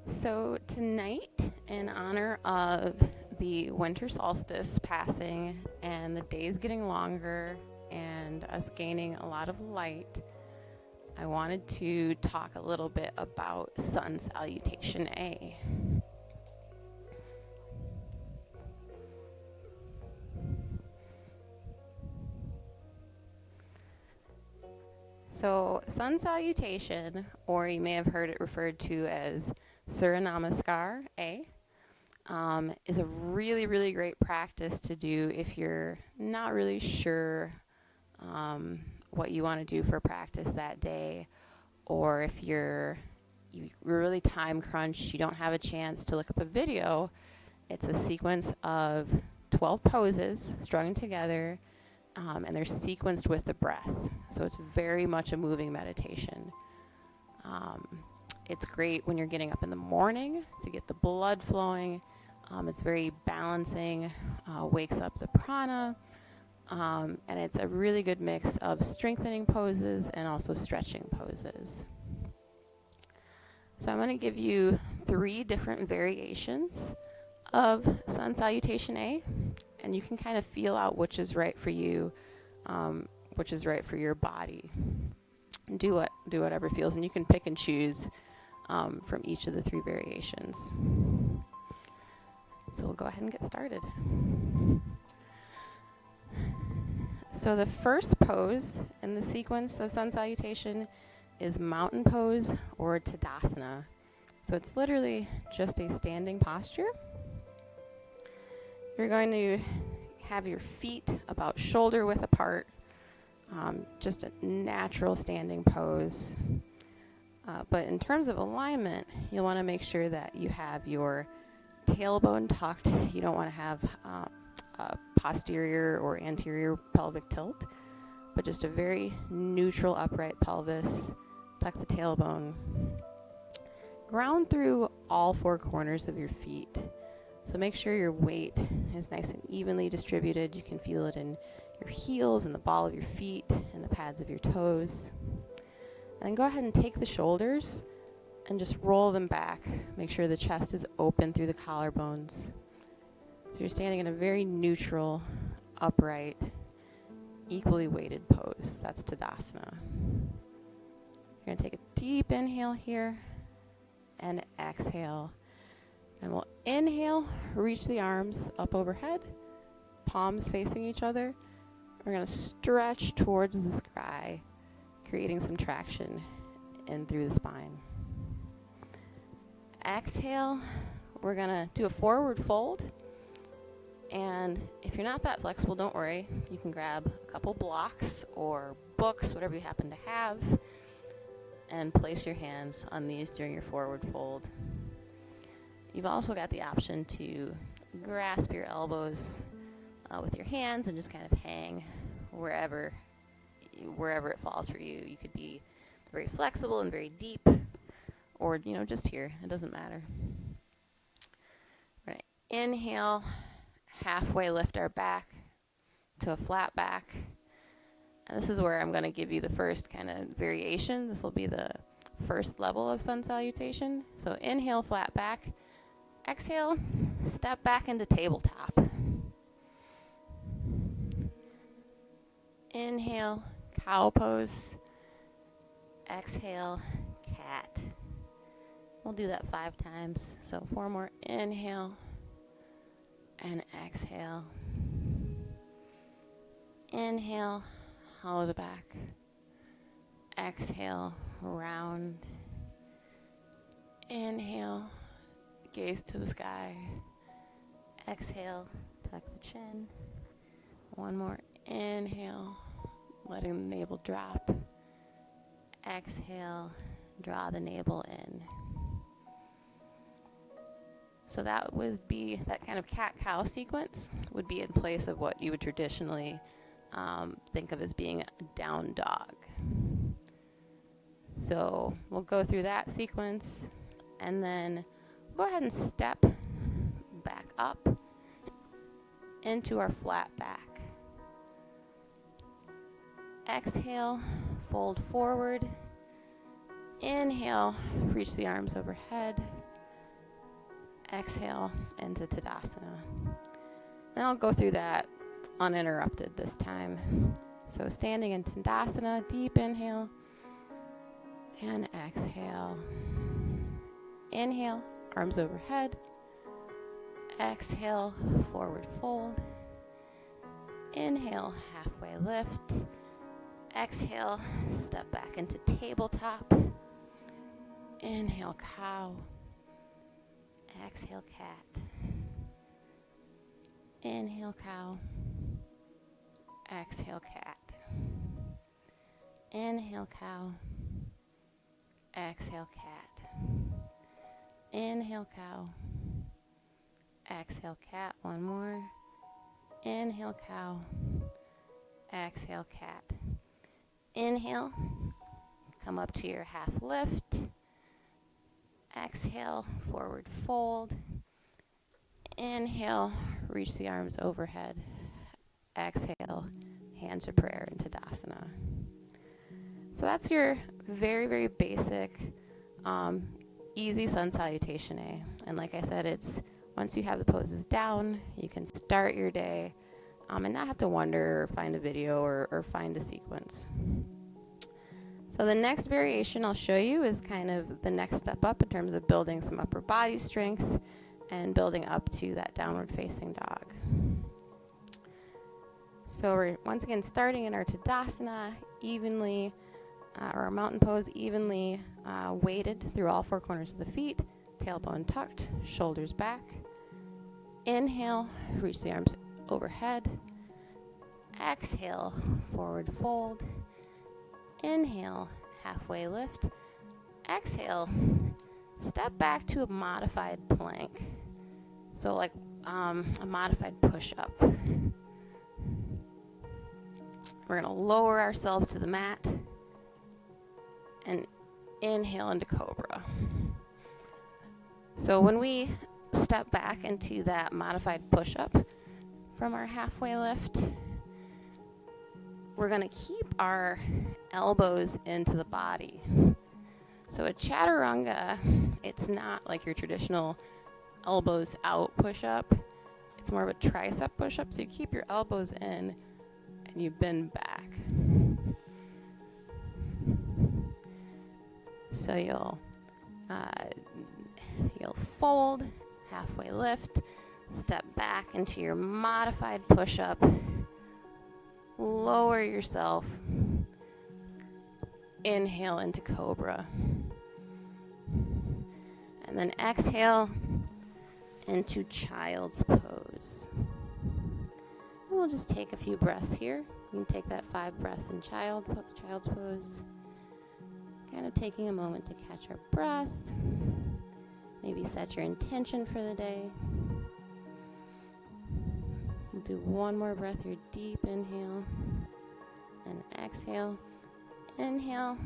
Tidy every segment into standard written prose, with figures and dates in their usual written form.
So tonight, in honor of the winter solstice passing and the days getting longer and us gaining a lot of light, I wanted to talk a little bit about Sun Salutation A. So Sun Salutation, or you may have heard it referred to as Surya Namaskar A, is a really, really great practice to do if you're not really sure what you want to do for practice that day, or if you're really time crunched, you don't have a chance to look up a video. It's a sequence of 12 poses strung together, and they're sequenced with the breath. So it's very much a moving meditation. It's great when you're getting up in the morning to get the blood flowing. It's very balancing, wakes up the prana, and it's a really good mix of strengthening poses and also stretching poses. So I'm going to give you 3 different variations of Sun Salutation A, and you can kind of feel out which is right for you, which is right for your body. Do whatever feels, and you can pick and choose from each of the 3 variations. So we'll go ahead and get started. So the first pose in the sequence of Sun Salutation is mountain pose or Tadasana. So it's literally just a standing posture. You're going to have your feet about shoulder width apart, just a natural standing pose. But in terms of alignment, you'll want to make sure that you have your tailbone tucked. You don't want to have a posterior or anterior pelvic tilt, but just a very neutral upright pelvis. Tuck the tailbone. Ground through all 4 corners of your feet. So make sure your weight is nice and evenly distributed. You can feel it in your heels and the ball of your feet and the pads of your toes. And then go ahead and take the shoulders and just roll them back. Make sure the chest is open through the collarbones. So you're standing in a very neutral, upright, equally weighted pose. That's Tadasana. You're going to take a deep inhale here and exhale. And we'll inhale, reach the arms up overhead, palms facing each other. We're going to stretch towards the sky, creating some traction in through the spine. Exhale, we're going to do a forward fold. And if you're not that flexible, don't worry. You can grab a couple blocks or books, whatever you happen to have, and place your hands on these during your forward fold. You've also got the option to grasp your elbows with your hands and just kind of hang wherever it falls for you. You could be very flexible and very deep, or just here. It doesn't matter. We're going to inhale, halfway lift our back to a flat back. And this is where I'm going to give you the first kind of variation. This will be the first level of Sun Salutation. So inhale, flat back. Exhale, step back into tabletop. Inhale, cow pose. Exhale, cat. We'll do that 5 times. So 4 more. Inhale and exhale. Inhale, hollow the back. Exhale, round. Inhale, gaze to the sky. Exhale, tuck the chin. 1 more. Inhale, letting the navel drop. Exhale, draw the navel in. So that would be that kind of cat-cow sequence would be in place of what you would traditionally think of as being a down dog. So we'll go through that sequence, and then go ahead and step back up into our flat back. Exhale, fold forward. Inhale, reach the arms overhead. exhale into Tadasana. And I'll go through that uninterrupted this time. So standing in Tadasana, deep inhale and exhale. Inhale, arms overhead. Exhale, forward fold. Inhale, halfway lift. Exhale, step back into tabletop. Inhale, cow. Exhale, cat. Inhale, cow. Exhale, cat. Inhale, cow. Exhale, cat. Inhale, cow. Exhale, cat. One more. Inhale, cow. Exhale, cat. Inhale, come up to your half lift. Exhale, forward fold. Inhale, reach the arms overhead. Exhale, hands to prayer in Tadasana. So that's your very, very basic, easy sun salutation A. And like I said, it's once you have the poses down, you can start your day and not have to wonder or find a video or find a sequence. So the next variation I'll show you is kind of the next step up in terms of building some upper body strength and building up to that downward facing dog. So we're once again starting in our Tadasana evenly, or our mountain pose evenly weighted through all four corners of the feet, tailbone tucked, shoulders back. Inhale, reach the arms overhead. Exhale, forward fold. Inhale, halfway lift. Exhale, step back to a modified plank. So like a modified push-up. We're gonna lower ourselves to the mat and inhale into cobra. So when we step back into that modified push-up from our halfway lift, we're gonna keep our elbows into the body. So a chaturanga, it's not like your traditional elbows out push-up. It's more of a tricep push-up. So you keep your elbows in and you bend back. So you'll fold, halfway lift, step back into your modified push-up, lower yourself, inhale into cobra, and then exhale into child's pose. And we'll just take a few breaths here. You can take that 5 breaths in child's pose. Kind of taking a moment to catch our breath. Maybe set your intention for the day. We'll do one more breath here. Deep inhale and exhale. Inhale,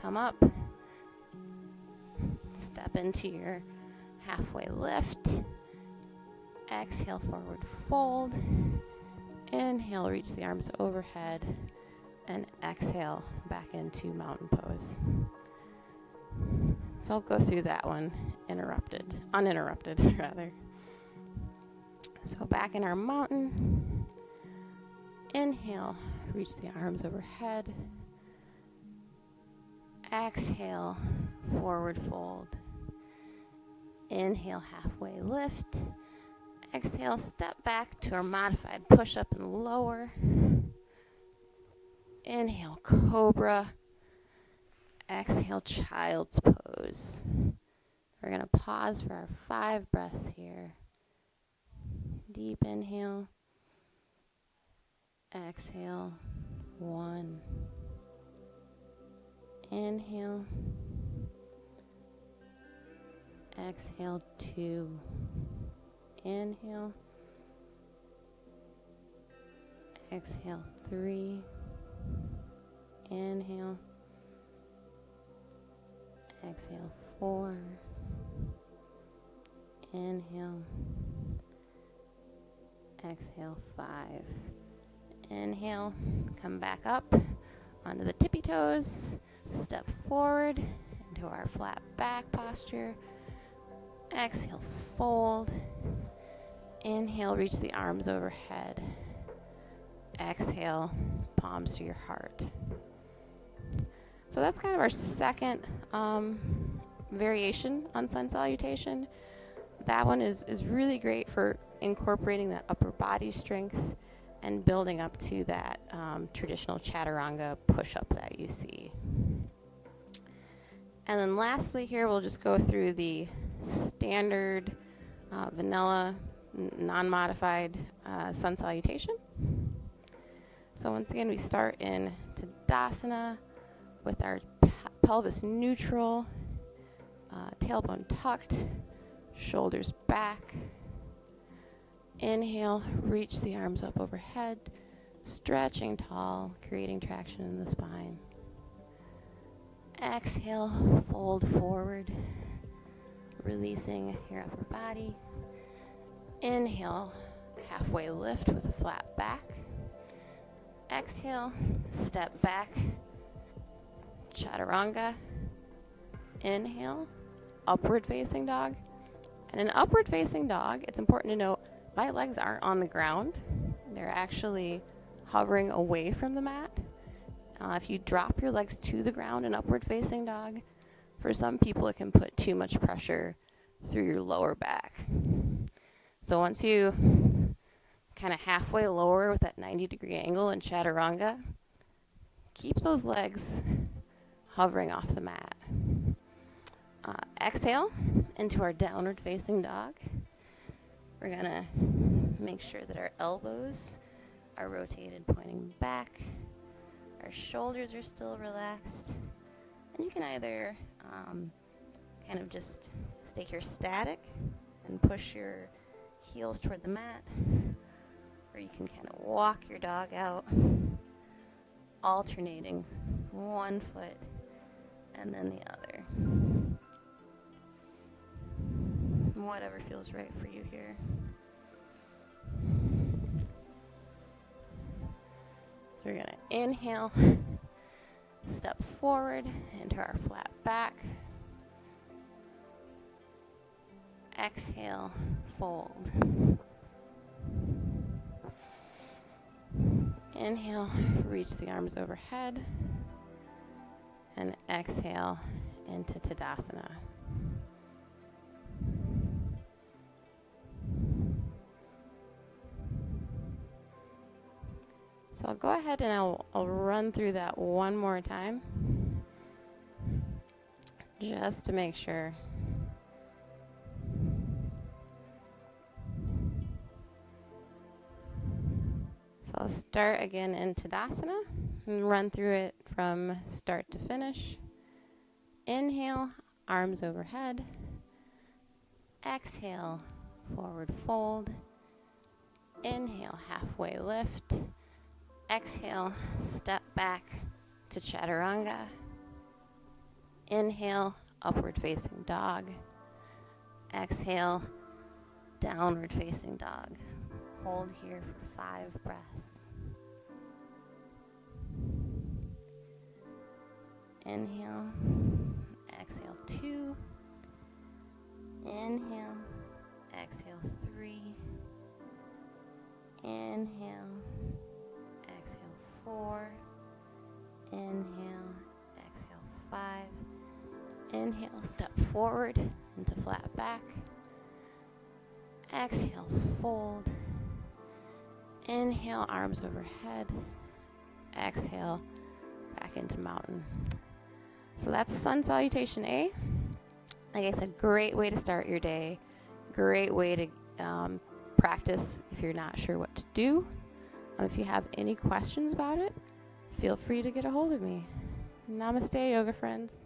come up. Step into your halfway lift. Exhale, forward fold. Inhale, reach the arms overhead. And exhale, back into mountain pose. So I'll go through that one uninterrupted rather. So back in our mountain. Inhale, reach the arms overhead. Exhale, forward fold. Inhale, halfway lift. Exhale, step back to our modified push-up and lower. Inhale, cobra. Exhale, child's pose. We're going to pause for our 5 breaths here. Deep inhale. Exhale, 1. Inhale. Exhale, 2. Inhale. Exhale, 3. Inhale. Exhale, 4. Inhale. Exhale, 5. Inhale. Come back up onto the tippy toes. Step forward into our flat back posture. Exhale, fold. Inhale, reach the arms overhead. Exhale, palms to your heart. So that's kind of our second variation on sun salutation. That one is really great for incorporating that upper body strength and building up to that traditional chaturanga push-up that you see. And then lastly here, we'll just go through the standard vanilla non-modified sun salutation. So once again, we start in Tadasana with our pelvis neutral, tailbone tucked, shoulders back. Inhale, reach the arms up overhead, stretching tall, creating traction in the spine. Exhale, fold forward, releasing your upper body. Inhale, halfway lift with a flat back. Exhale, step back, chaturanga. Inhale, upward facing dog. And in upward facing dog, it's important to note my legs aren't on the ground. They're actually hovering away from the mat. If you drop your legs to the ground in upward facing dog, for some people it can put too much pressure through your lower back. So once you kind of halfway lower with that 90-degree angle in chaturanga, keep those legs hovering off the mat. Exhale into our downward facing dog. We're gonna make sure that our elbows are rotated, pointing back. Our shoulders are still relaxed. And you can either kind of just stay here static and push your heels toward the mat, or you can kind of walk your dog out, alternating one foot and then the other. Whatever feels right for you here. So we're gonna inhale, step forward into our flat back. Exhale, fold. Inhale, reach the arms overhead. And exhale into Tadasana. So I'll go ahead and I'll run through that one more time, just to make sure. So I'll start again in Tadasana and run through it from start to finish. Inhale, arms overhead. Exhale, forward fold. Inhale, halfway lift. Exhale, step back to chaturanga. Inhale, upward facing dog. Exhale, downward facing dog. Hold here for 5 breaths. Inhale, exhale 2. Inhale, exhale 3. Inhale, exhale 4. Inhale, exhale 5. Inhale, step forward into flat back. Exhale, fold. Inhale, arms overhead. Exhale, back into mountain. So that's Sun Salutation A. Like I said, great way to start your day. Great way to practice if you're not sure what to do. If you have any questions about it, feel free to get a hold of me. Namaste, yoga friends.